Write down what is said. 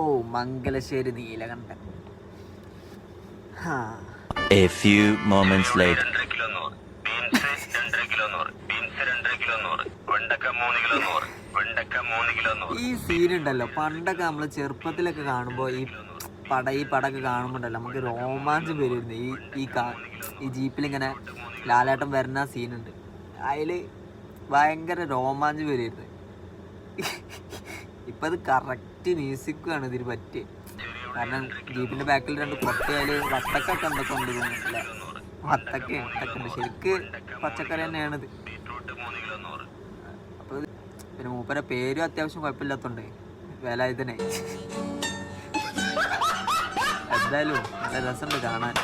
Oh Mangalassery Neelakantan. A few moments later. ഈ സീനുണ്ടല്ലോ പണ്ടൊക്കെ നമ്മൾ ചെറുപ്പത്തിലൊക്കെ കാണുമ്പോൾ ഈ പടമൊക്കെ കാണുമ്പോണ്ടല്ലോ നമുക്ക് രോമാഞ്ചം വരുമായിരുന്നു. ഈ ജീപ്പിലിങ്ങനെ ലാലേട്ടൻ വരുന്ന സീനുണ്ട്, അതിൽ ഭയങ്കര രോമാഞ്ചം വരുമായിരുന്നു. ഇപ്പം അത് കറക്റ്റ് മ്യൂസിക്കാണ് ഇതിന് പറ്റിയത്. കാരണം ജീപ്പിൻ്റെ ബാക്കിൽ 2 കൊട്ടയിൽ വത്തക്കൊക്കെ എന്തൊക്കെ ഉണ്ട് അല്ലേ, വത്തക്ക ഉണ്ട്. ശരിക്ക് പച്ചക്കറി തന്നെയാണിത്. അപ്പോൾ പിന്നെ മൂപ്പരെ പേരും അത്യാവശ്യം കുഴപ്പമില്ലാത്തതുകൊണ്ട് വില ഇതിനെ എന്തായാലും നല്ല രസമുണ്ട് കാണാൻ.